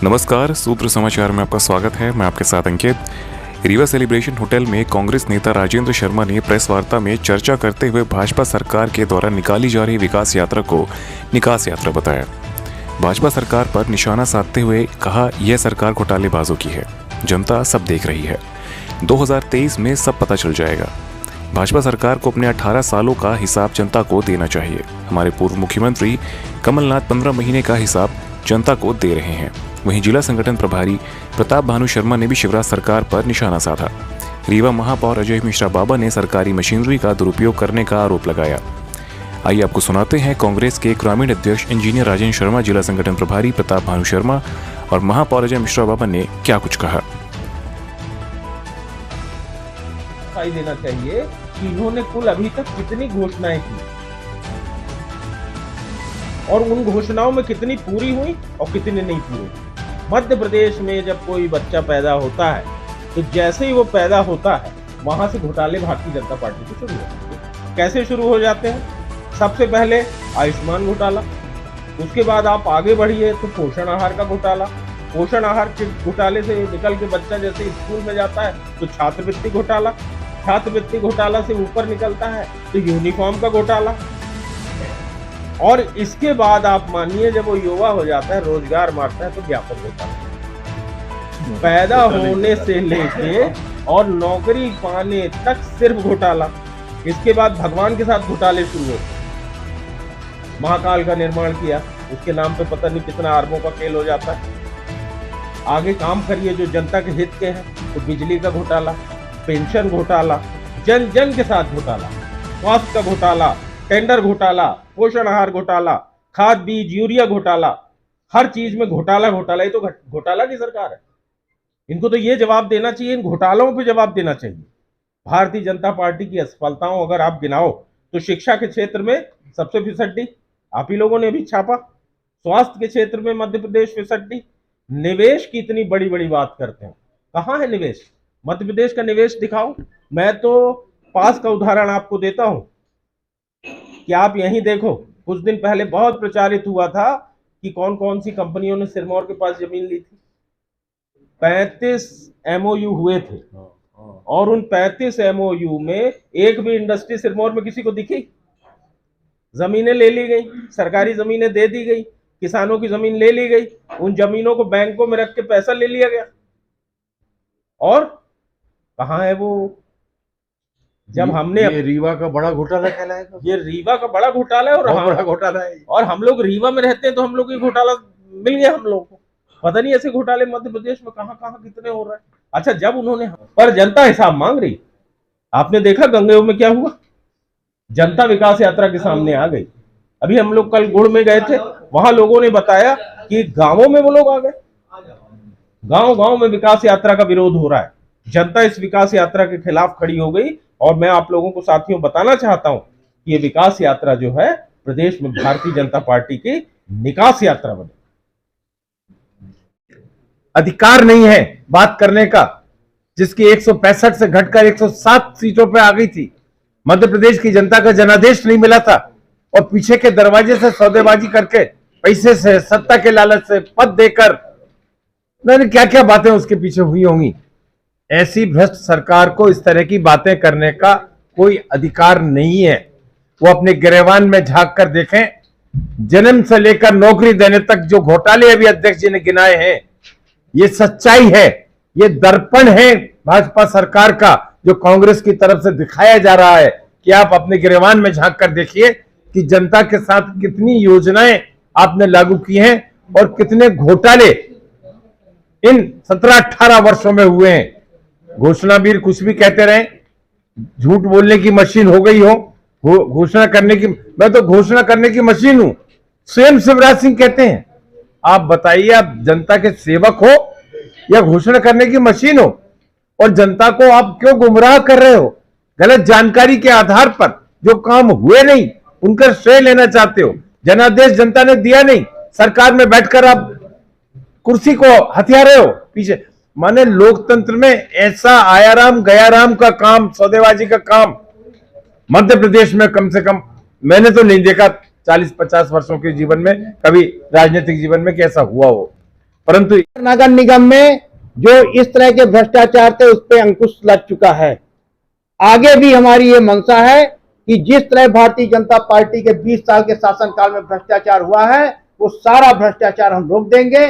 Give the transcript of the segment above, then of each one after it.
नमस्कार, सूत्र समाचार में आपका स्वागत है। मैं आपके साथ अंकित। रीवा सेलिब्रेशन होटल में कांग्रेस नेता राजेंद्र शर्मा ने प्रेस वार्ता में चर्चा करते हुए भाजपा सरकार के द्वारा निकाली जा रही विकास यात्रा को निकास यात्रा बताया। भाजपा सरकार पर निशाना साधते हुए कहा, यह सरकार घोटालेबाजों की है, जनता सब देख रही है, 2023 में सब पता चल जाएगा। भाजपा सरकार को अपने 18 सालों का हिसाब जनता को देना चाहिए। हमारे पूर्व मुख्यमंत्री कमलनाथ 15 महीने का हिसाब जनता को दे रहे हैं। वहीं जिला संगठन प्रभारी प्रताप भानु शर्मा ने भी शिवराज सरकार पर निशाना साधा। रीवा महापौर अजय मिश्रा बाबा ने सरकारी मशीनरी का दुरुपयोग करने का आरोप लगाया। आइए आपको सुनाते हैं कांग्रेस के ग्रामीण अध्यक्ष इंजीनियर राजेंद्र शर्मा, जिला संगठन प्रभारी प्रताप भानु शर्मा और महापौर अजय मिश्रा बाबा ने क्या कुछ कहा। देना चाहिए कि इन्होंने कुल अभी तक कितनी घोषणाएं की और उन घोषणाओं में कितनी पूरी हुई और कितनी नहीं पूरी। मध्य प्रदेश में जब कोई बच्चा पैदा होता है तो जैसे ही वो पैदा होता है वहां से घोटाले भारतीय जनता पार्टी के शुरू होते हैं। कैसे शुरू हो जाते हैं? सबसे पहले आयुष्मान घोटाला, उसके बाद आप आगे बढ़िए तो पोषण आहार का घोटाला। पोषण आहार के घोटाले से निकल के बच्चा जैसे स्कूल में जाता है तो छात्रवृत्ति घोटाला, छात्रवृत्ति घोटाला से ऊपर निकलता है तो यूनिफॉर्म का घोटाला, और इसके बाद आप मानिए जब वो युवा हो जाता है, रोजगार मारता है तो व्यापक घोटाला। पैदा होने से लेके और नौकरी पाने तक सिर्फ घोटाला। इसके बाद भगवान के साथ घोटाले शुरू होते। महाकाल का निर्माण किया, उसके नाम पे पता नहीं कितना अरबों का खेल हो जाता है। आगे काम करिए जो जनता के हित के हैं तो बिजली का घोटाला, पेंशन घोटाला, जन जन के साथ घोटाला, स्वास्थ्य का घोटाला, टेंडर घोटाला, पोषण आहार घोटाला, खाद बीज यूरिया घोटाला, हर चीज में घोटाला घोटाला। ये तो घोटाला की सरकार है। इनको तो ये जवाब देना चाहिए, इन घोटालों पे जवाब देना चाहिए। भारतीय जनता पार्टी की असफलताओं अगर आप गिनाओ तो शिक्षा के क्षेत्र में सबसे फिसड्डी आप ही लोगों ने भी छापा, स्वास्थ्य के क्षेत्र में मध्य प्रदेश फिसड्डी, निवेश की इतनी बड़ी बड़ी बात करते हैं, कहाँ है निवेश? मध्य प्रदेश का निवेश दिखाओ। मैं तो पास का उदाहरण आपको देता हूं कि आप यहीं देखो, कुछ दिन पहले बहुत प्रचारित हुआ था कि कौन कौन सी कंपनियों ने सिरमौर के पास जमीन ली थी। 35 MOU हुए थे और उन 35 MOU में एक भी इंडस्ट्री सिरमौर में किसी को दिखी? जमीनें ले ली गई, सरकारी जमीनें दे दी गई, किसानों की जमीन ले ली गई, उन जमीनों को बैंकों में रख के पैसा ले लिया गया। और कहाँ है वो? जब हमने ये रीवा का बड़ा घोटाला कहलाएगा। ये रीवा का बड़ा घोटाला है और बड़ा घोटाला है। और हम लोग रीवा में रहते हैं तो हम लोग ये घोटाला मिल गया हम लोग को। पता नहीं ऐसे घोटाले मध्य प्रदेश में कहाँ कहाँ कितने हो रहे हैं। अच्छा, जब उन्होंने पर जनता हिसाब मांग रही, आपने देखा गंगेय में क्या हुआ? जनता विकास यात्रा के सामने आ गई। अभी हम लोग कल गुड़ में गए थे, वहां लोगों ने बताया कि गांवों में वो लोग आ गए, गांव गांव में विकास यात्रा का विरोध हो रहा है। जनता इस विकास यात्रा के खिलाफ खड़ी हो गई और मैं आप लोगों को साथियों बताना चाहता हूं कि ये विकास यात्रा जो है प्रदेश में भारतीय जनता पार्टी की निकास यात्रा बने। अधिकार नहीं है बात करने का, जिसकी 165 से घटकर 107 सीटों पर आ गई थी। मध्य प्रदेश की जनता का जनादेश नहीं मिला था और पीछे के दरवाजे से सौदेबाजी करके, पैसे से, सत्ता के लालच से, पद देकर, क्या क्या बातें उसके पीछे हुई होंगी। ऐसी भ्रष्ट सरकार को इस तरह की बातें करने का कोई अधिकार नहीं है। वो अपने गिरेबान में झांक कर देखें, जन्म से लेकर नौकरी देने तक जो घोटाले अभी अध्यक्ष जी ने गिनाए हैं, ये सच्चाई है, ये दर्पण है भाजपा सरकार का जो कांग्रेस की तरफ से दिखाया जा रहा है कि आप अपने गिरेबान में झांक कर देखिए कि जनता के साथ कितनी योजनाएं आपने लागू की हैं और कितने घोटाले इन 17-18 वर्षों में हुए हैं। घोषणावीर कुछ भी कहते रहे, झूठ बोलने की मशीन हो गई हो, घोषणा करने की, मैं तो घोषणा करने की मशीन हूं, स्वयं शिवराज सिंह कहते हैं। आप बताइए, आप जनता के सेवक हो या घोषणा करने की मशीन हो? और जनता को आप क्यों गुमराह कर रहे हो? गलत जानकारी के आधार पर जो काम हुए नहीं उनका श्रेय लेना चाहते हो। जनादेश जनता ने दिया नहीं, सरकार में बैठकर आप कुर्सी को हथिया रहे हो पीछे। माने लोकतंत्र में ऐसा आयाराम गयाराम का काम, सौदेबाजी का काम मध्य प्रदेश में कम से कम मैंने तो नहीं देखा 40-50 वर्षों के जीवन में, कभी राजनीतिक जीवन में कैसा हुआ हो। परंतु नगर निगम में जो इस तरह के भ्रष्टाचार थे उस पर अंकुश लग चुका है। आगे भी हमारी ये मंशा है कि जिस तरह भारतीय जनता पार्टी के 20 साल के शासनकाल में भ्रष्टाचार हुआ है वो सारा भ्रष्टाचार हम रोक देंगे।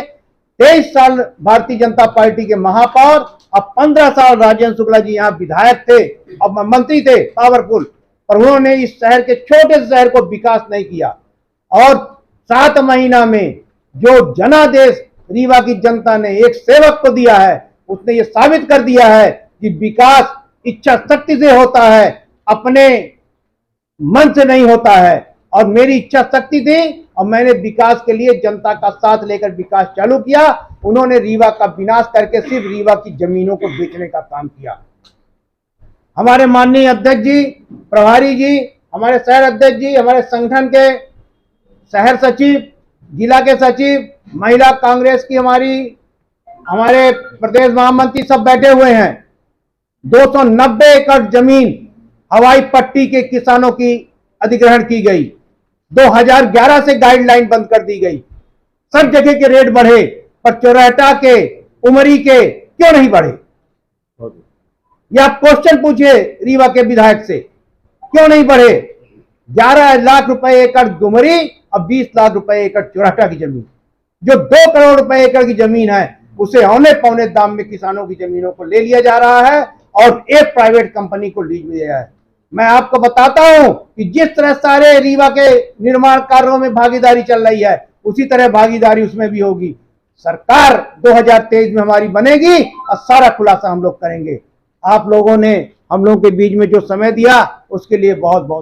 23 साल भारतीय जनता पार्टी के महापौर, अब 15 साल राजेंद्र शुक्ला जी यहाँ विधायक थे और मंत्री थे पावरफुल, पर उन्होंने इस शहर के छोटे से शहर को विकास नहीं किया। और 7 महीना में जो जनादेश रीवा की जनता ने एक सेवक को दिया है, उसने ये साबित कर दिया है कि विकास इच्छा शक्ति से होता है, अपने मन से नहीं होता है। और मेरी इच्छा शक्ति थी और मैंने विकास के लिए जनता का साथ लेकर विकास चालू किया। उन्होंने रीवा का विनाश करके सिर्फ रीवा की जमीनों को बेचने का काम किया। हमारे माननीय अध्यक्ष जी, प्रभारी जी, हमारे शहर अध्यक्ष जी, हमारे संगठन के शहर सचिव, जिला के सचिव, महिला कांग्रेस की हमारे प्रदेश महामंत्री सब बैठे हुए हैं। 290 एकड़ जमीन हवाई पट्टी के किसानों की अधिग्रहण की गई। 2011 से गाइडलाइन बंद कर दी गई। सब जगह के रेट बढ़े, पर चौराटा के, उमरी के क्यों नहीं बढ़े? या आप क्वेश्चन पूछिए रीवा के विधायक से, क्यों नहीं बढ़े? 11 लाख रुपए एकड़ डुमरी और 20 लाख रुपए एकड़ चौराटा की जमीन, जो 2 करोड़ रुपए एकड़ की जमीन है, उसे औने पौने दाम में किसानों की जमीनों को ले लिया जा रहा है और एक प्राइवेट कंपनी को लीज में दिया है। मैं आपको बताता हूं कि जिस तरह सारे रीवा के निर्माण कार्यों में भागीदारी चल रही है, उसी तरह भागीदारी उसमें भी होगी। सरकार 2023 में हमारी बनेगी और सारा खुलासा हम लोग करेंगे। आप लोगों ने हम लोगों के बीच में जो समय दिया उसके लिए बहुत बहुत